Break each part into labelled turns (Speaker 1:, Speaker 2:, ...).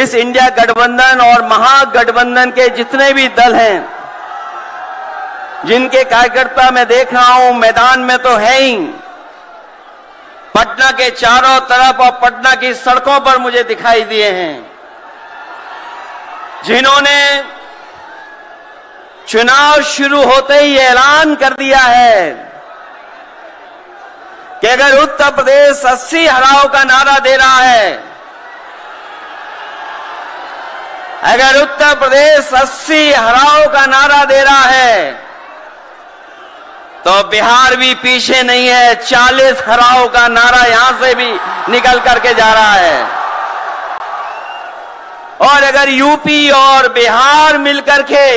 Speaker 1: इस इंडिया गठबंधन और महागठबंधन के जितने भी दल हैं, जिनके कार्यकर्ता मैं देख रहा हूं मैदान में तो है ही, पटना के चारों तरफ और पटना की सड़कों पर मुझे दिखाई दिए हैं, जिन्होंने चुनाव शुरू होते ही ऐलान कर दिया है कि अगर उत्तर प्रदेश 80 हराओ का नारा दे रहा है, अगर उत्तर प्रदेश 80 हराओ का नारा दे रहा है, तो बिहार भी पीछे नहीं है। 40 हराओ का नारा यहां से भी निकल करके जा रहा है। और अगर यूपी और बिहार मिलकर के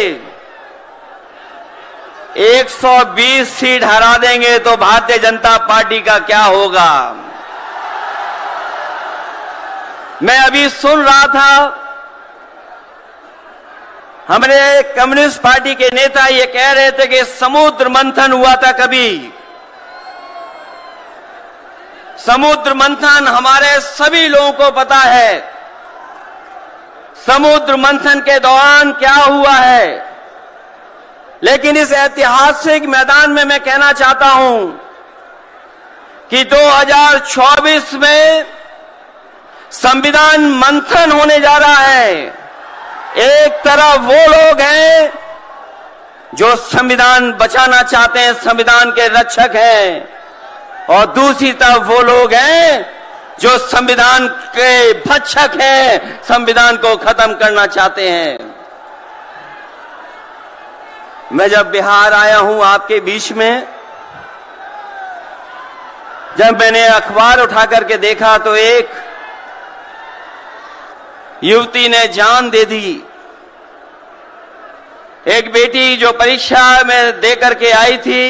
Speaker 1: 120 सीट हरा देंगे तो भारतीय जनता पार्टी का क्या होगा। मैं अभी सुन रहा था, हमारे कम्युनिस्ट पार्टी के नेता ये कह रहे थे कि समुद्र मंथन हुआ था कभी। समुद्र मंथन हमारे सभी लोगों को पता है, समुद्र मंथन के दौरान क्या हुआ है। लेकिन इस ऐतिहासिक मैदान में मैं कहना चाहता हूं कि 2024 में संविधान मंथन होने जा रहा है। एक तरफ वो लोग हैं जो संविधान बचाना चाहते हैं, संविधान के रक्षक हैं, और दूसरी तरफ वो लोग हैं जो संविधान के भक्षक हैं, संविधान को खत्म करना चाहते हैं। मैं जब बिहार आया हूं आपके बीच में, जब मैंने अखबार उठा करके देखा तो एक युवती ने जान दे दी। एक बेटी जो परीक्षा में दे करके आई थी,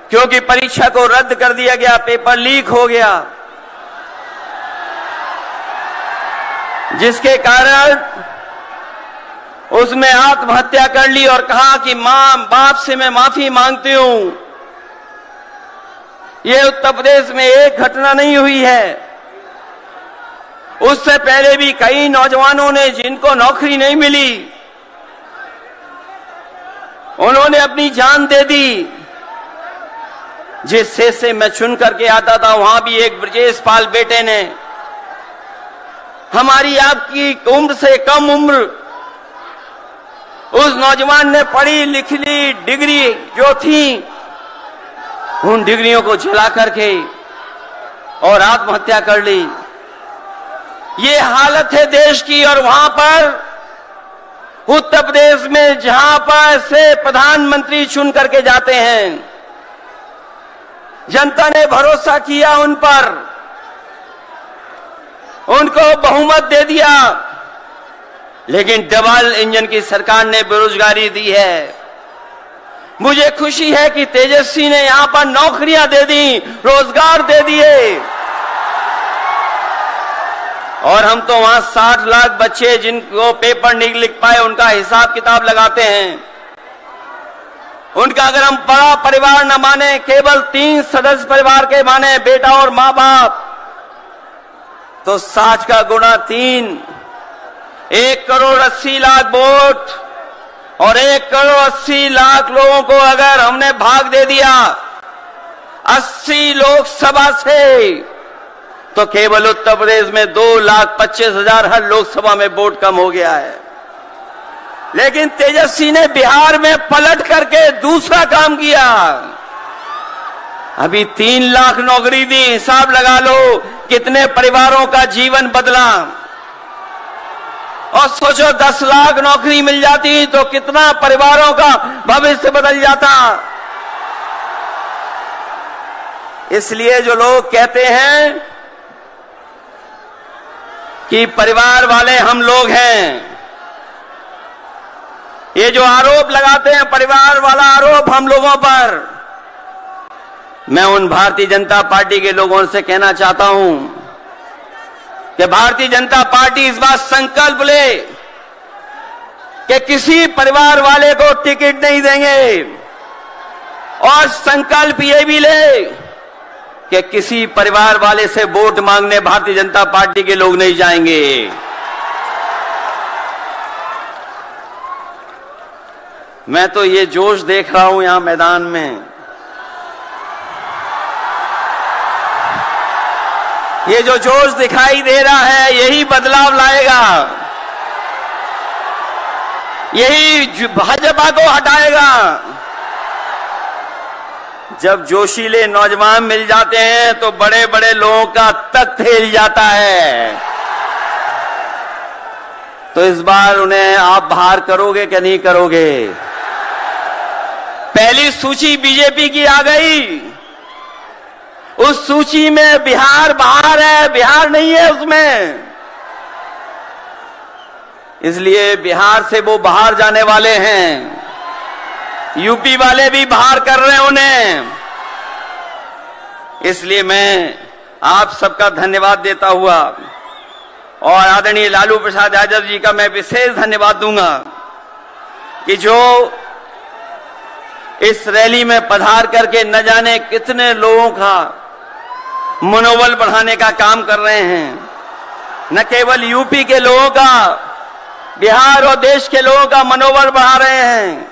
Speaker 1: क्योंकि परीक्षा को रद्द कर दिया गया, पेपर लीक हो गया, जिसके कारण उसने आत्महत्या कर ली और कहा कि मां बाप से मैं माफी मांगती हूं। यह उत्तर प्रदेश में एक घटना नहीं हुई है। उससे पहले भी कई नौजवानों ने, जिनको नौकरी नहीं मिली, उन्होंने अपनी जान दे दी। जिस शेष से मैं चुन करके आता था, वहां भी एक ब्रजेश पाल बेटे ने, हमारी आपकी उम्र से कम उम्र, उस नौजवान ने पढ़ी लिखी डिग्री जो थी, उन डिग्रियों को जला करके और आत्महत्या कर ली। ये हालत है देश की। और वहां पर उत्तर प्रदेश में जहां पर से प्रधानमंत्री चुन करके जाते हैं, जनता ने भरोसा किया उन पर, उनको बहुमत दे दिया, लेकिन डबल इंजन की सरकार ने बेरोजगारी दी है। मुझे खुशी है कि तेजस्वी ने यहां पर नौकरियां दे दी, रोजगार दे दिए, और हम तो वहां 60 लाख बच्चे जिनको पेपर नहीं लिख पाए, उनका हिसाब किताब लगाते हैं। उनका अगर हम बड़ा परिवार न माने, केवल 3 सदस्य परिवार के माने, बेटा और मां बाप, तो 60 का गुणा 3, 1 करोड़ 80 लाख वोट, और 1 करोड़ 80 लाख लोगों को अगर हमने भाग दे दिया 80 लोकसभा से, तो केवल उत्तर प्रदेश में 2,25,000 हर लोकसभा में वोट कम हो गया है। लेकिन तेजस्वी ने बिहार में पलट करके दूसरा काम किया। अभी 3 लाख नौकरी दी, हिसाब लगा लो कितने परिवारों का जीवन बदला। और सोचो 10 लाख नौकरी मिल जाती तो कितना परिवारों का भविष्य बदल जाता। इसलिए जो लोग कहते हैं कि परिवार वाले हम लोग हैं, ये जो आरोप लगाते हैं परिवार वाला आरोप हम लोगों पर, मैं उन भारतीय जनता पार्टी के लोगों से कहना चाहता हूं कि भारतीय जनता पार्टी इस बात संकल्प ले कि किसी परिवार वाले को टिकट नहीं देंगे, और संकल्प ये भी ले कि किसी परिवार वाले से वोट मांगने भारतीय जनता पार्टी के लोग नहीं जाएंगे। मैं तो ये जोश देख रहा हूं यहां मैदान में, ये जो जोश दिखाई दे रहा है यही बदलाव लाएगा, यही भाजपा को हटाएगा। जब जोशीले नौजवान मिल जाते हैं तो बड़े बड़े लोगों का तख्त हिल जाता है। तो इस बार उन्हें आप बाहर करोगे कि नहीं करोगे? पहली सूची बीजेपी की आ गई, उस सूची में बिहार बाहर है, बिहार नहीं है उसमें। इसलिए बिहार से वो बाहर जाने वाले हैं, यूपी वाले भी बाहर कर रहे हैं उन्हें। इसलिए मैं आप सबका धन्यवाद देता हुआ और आदरणीय लालू प्रसाद यादव जी का मैं विशेष धन्यवाद दूंगा कि जो इस रैली में पधार करके न जाने कितने लोगों का मनोबल बढ़ाने का काम कर रहे हैं। न केवल यूपी के लोगों का, बिहार और देश के लोगों का मनोबल बढ़ा रहे हैं।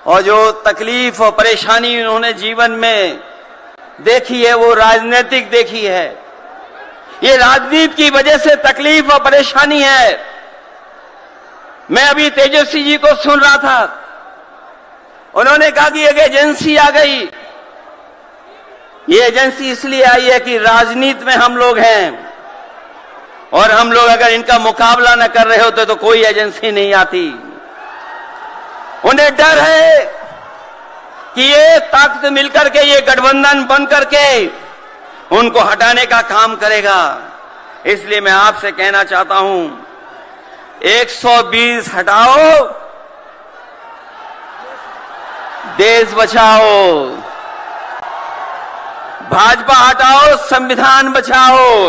Speaker 1: और जो तकलीफ और परेशानी उन्होंने जीवन में देखी है वो राजनीतिक देखी है। ये राजनीति की वजह से तकलीफ और परेशानी है। मैं अभी तेजस्वी जी को सुन रहा था, उन्होंने कहा कि एक एजेंसी आ गई। ये एजेंसी इसलिए आई है कि राजनीति में हम लोग हैं और हम लोग अगर इनका मुकाबला न कर रहे होते तो कोई एजेंसी नहीं आती। उन्हें डर है कि ये ताकत मिलकर के, ये गठबंधन बन करके उनको हटाने का काम करेगा। इसलिए मैं आपसे कहना चाहता हूं 120 हटाओ, देश बचाओ। भाजपा हटाओ, संविधान बचाओ।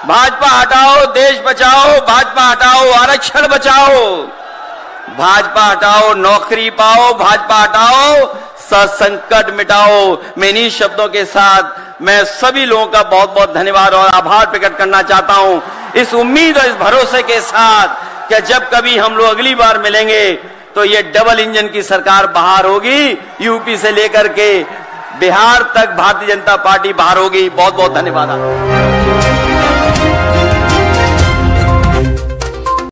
Speaker 1: भाजपा हटाओ, देश बचाओ। भाजपा हटाओ, आरक्षण बचाओ। भाजपा हटाओ, नौकरी पाओ। भाजपा हटाओ, संकट मिटाओ। मैं इन्हीं शब्दों के साथ मैं सभी लोगों का बहुत बहुत धन्यवाद और आभार प्रकट करना चाहता हूं, इस उम्मीद और इस भरोसे के साथ कि जब कभी हम लोग अगली बार मिलेंगे तो ये डबल इंजन की सरकार बाहर होगी, यूपी से लेकर के बिहार तक भारतीय जनता पार्टी बाहर होगी। बहुत बहुत धन्यवाद।